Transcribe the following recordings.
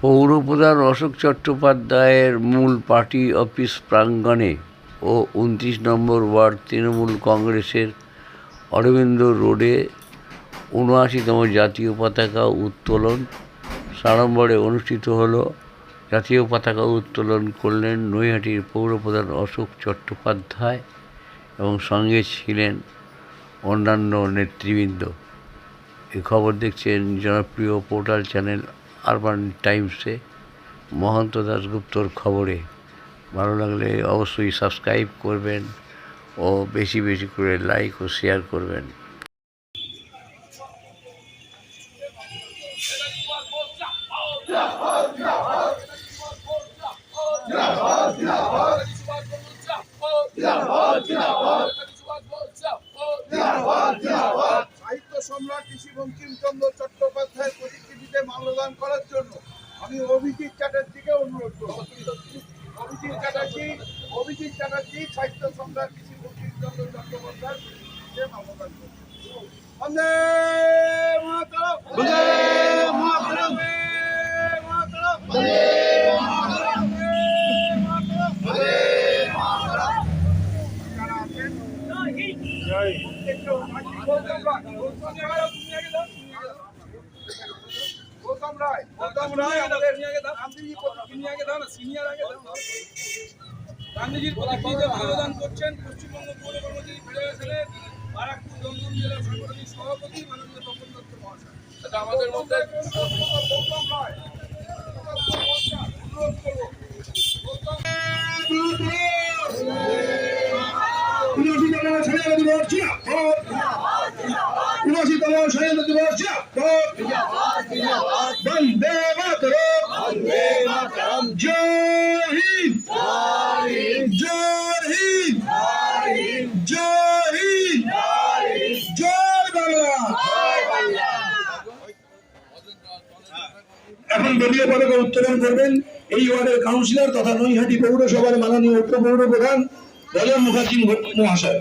পৌরপ্রধান অশোক চট্টোপাধ্যায়ের মূল party office প্রাঙ্গণে ও ২৯ নম্বর ওয়ার্ড তৃণমূল কংগ্রেসের অরবিন্দ রোডে ৭৯তম জাতীয় পতাকা উত্তোলন সাড়ম্বরে অনুষ্ঠিত হলো। জাতীয় পতাকা উত্তোলন করলেন নৈহাটির পৌরপ্রধান অশোক চট্টোপাধ্যায় এবং সঙ্গে ছিলেন অন্যান্য নেতৃবৃন্দ। এই খবর দেখছেন জনপ্রিয় পোর্টাল চ্যানেল আরবান টাইমসে মহন্ত দাশগুপ্তর খবরে। ভালো লাগলে অবশ্যই সাবস্ক্রাইব করবেন ও বেশি বেশি করে লাইক ও শেয়ার করবেন। সাহিত্য সম্রাট ঋষি বঙ্কিমচন্দ্র চট্টোপাধ্যায়ের প্রতিকৃতিতে মাল্যদান করার জন্য আমি অভিজিৎ চ্যাটার্জিকে অনুরোধ করব। অভিজিৎ চ্যাটার্জি সাহিত্য সম্রাট ঋষি বঙ্কিমচন্দ্র চট্টোপাধ্যায়ের প্রতিকৃতিতে মাল্যদান করবেন। বন্দে মাতরম, বন্দে মাতরম, বন্দে মাতরম, বন্দে মাতরম, বন্দে মাতরম। যারা আছেন জয় গৌতম রায় আমাদের গান্ধীজির প্রতিকৃতিতে মাল্যদান করছেন পশ্চিমবঙ্গ পৌর কর্মচারী ফেডারেশনের বারাকপুর দমদম জেলা সাংগঠনিক সভাপতি মাননীয় তপন দত্ত মহাশয়। এটা আমাদের মধ্যে গৌতম রায় অনুরোধ করবো। বন্দে মাতরম, জয় হিন্দ, জয় হিন্দ, জয় হিন্দ, জয় বাংলা। এখন দলীয় পতাকা উত্তোলন করবেন এই ওয়ার্ডের কাউন্সিলর তথা নৈহাটি পৌরসভার মাননীয় উপপৌর প্রধান রজন মুখার্জি মহাশয়।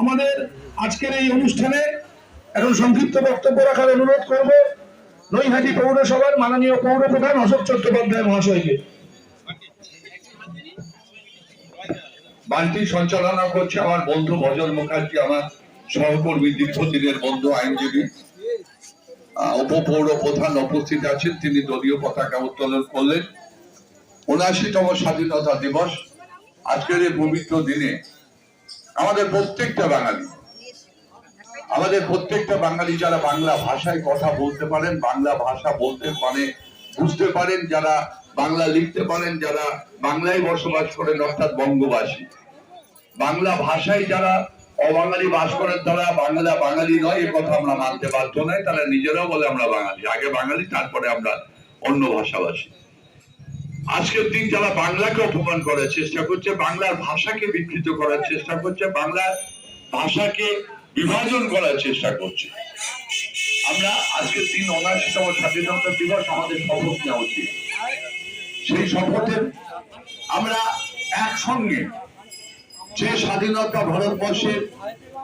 আমাদের আজকের এই অনুষ্ঠানে এখন সংক্ষিপ্ত বক্তব্য রাখার অনুরোধ করব নৈহাটি পৌরসভার মাননীয় পৌর প্রধান অশোক চট্টোপাধ্যায় মহাশয়কে। বাড়িটি সঞ্চালনা করছে আমার বন্ধু ভজন মুখার্জি, আমার সহকর্মী, দীর্ঘদিনের বন্ধু, আইনজীবী। উপপৌর প্রধান উপস্থিত আছেন, তিনি দলীয় পতাকা উত্তোলন করলেন। ৭৯তম স্বাধীনতা দিবস আজকের এই পবিত্র দিনে আমাদের প্রত্যেকটা বাঙালি যারা বাংলা ভাষায় কথা বলতে পারেন, বাংলা ভাষা বলতে মানে বুঝতে পারেন, যারা বাংলা লিখতে পারেন, যারা বাংলায় বসবাস করেন অর্থাৎ বঙ্গবাসী, বাংলা ভাষায় যারা অবাঙালি বাস করেন তারা বাঙালি নয়, এ কথা আমরা মানতে বাধ্য নয়। তারা নিজেরাও বলে আমরা বাঙালি, আগে বাঙালি তারপরে আমরা অন্য ভাষাভাষী। আজকের দিন যারা বাংলাকে অপমান করার চেষ্টা করছে, বাংলার ভাষাকে বিকৃত করার চেষ্টা করছে, বাংলার ভাষাকে বিভাজন করার চেষ্টা করছে, আমরা আজকের দিন ৭৯তম স্বাধীনতা দিবস আমাদের শপথ নেওয়া উচিত। সেই শপথে আমরা একসঙ্গে যে স্বাধীনতা ভারতবর্ষের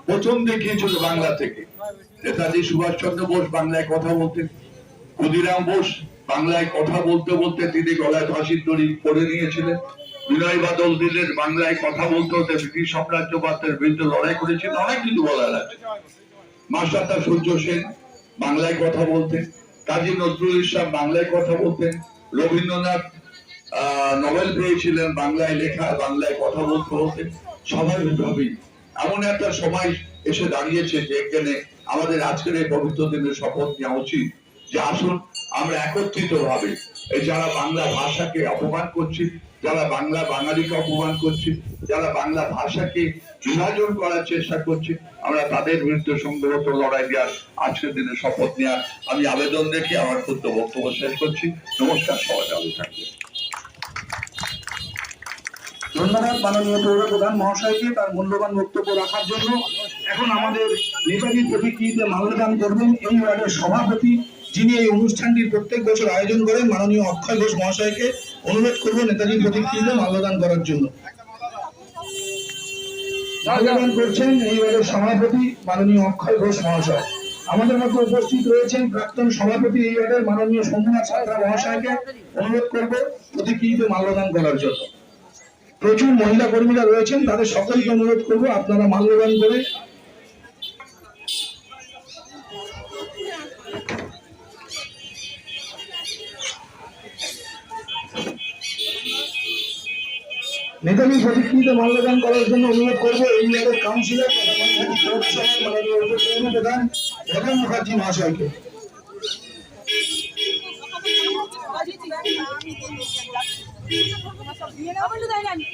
প্রথম দেখিয়েছিল বাংলা থেকে, নেতাজি সুভাষচন্দ্র বোস বাংলায় কথা বলতেন, ক্ষুদিরাম বোস বাংলায় কথা বলতে বলতে তিনি গলায় ফাঁসির দড়ি পরে নিয়েছিলেন, বিনয় বাদল দিলেন বাংলায় কথা বলতে হতে ব্রিটিশ সাম্রাজ্যবাদের বিরুদ্ধে লড়াই করেছেন, অনেক কিছু বলার আছে। মাস্টারদা সূর্য সেন বাংলায় কথা বলতেন, কাজী নজরুল ইসলাম বাংলায় কথা বলতেন, রবীন্দ্রনাথ নোবেল পেয়েছিলেন বাংলায় লেখা, বাংলায় কথা বলতে হতেন। স্বাভাবিকভাবেই এমন একটা সময় এসে দাঁড়িয়েছে যে এখানে আমাদের আজকের এই পবিত্র দিনের শপথ নেওয়া উচিত যে আসুন আমরা একত্রিত ভাবে এই যারা বাংলা ভাষাকে অপমান করছি, যারা বাঙালিকে অপমান করছে, যারা বাংলা ভাষাকে বিভাজন করার চেষ্টা করছে, আমরা তাদের বিরুদ্ধে সংগঠিত লড়াই দেওয়ার আজকের দিনে শপথ নেওয়ার আমি আবেদন রেখে আমার ক্ষুদ্র বক্তব্য শেষ করছি। নমস্কার, সবাই ভালো থাকবেন। ধন্যবাদ মাননীয় পৌর প্রধান মহাশয়কে তার মূল্যবান বক্তব্য রাখার জন্য। এখন আমাদের নেতাজির প্রতিকৃতিতে মাল্যদান করবেন এই ওয়ার্ডের সভাপতি, যিনি এই অনুষ্ঠানটির প্রত্যেক বছর আয়োজন করেন, মাননীয় অক্ষয় ঘোষ মহাশয়কে অনুরোধ করব নেতাজির প্রতিকৃতিতে মাল্যদান করার জন্য। মাল্যদান করছেন এই ওয়ার্ডের সভাপতি মাননীয় অক্ষয় ঘোষ মহাশয়। আমাদের মধ্যে উপস্থিত রয়েছেন প্রাক্তন সভাপতি এই ওয়ার্ডের মাননীয় সোমনাথ সাঁতরা মহাশয়কে অনুরোধ করব প্রতিকৃতিতে মাল্যদান করার জন্য। প্রচুর মহিলা কর্মীরা রয়েছেন, তাদের সকলকে অনুরোধ করব আপনারা মাল্যদান করে নেতাজি প্রতিকৃতিতে মাল্যদান করার জন্য অনুরোধ করবো এই ওয়ার্ডের কাউন্সিলর মাননীয় উপপৌর প্রধান রতন মুখার্জি মহাশয়কে। আবার তো তাই জানি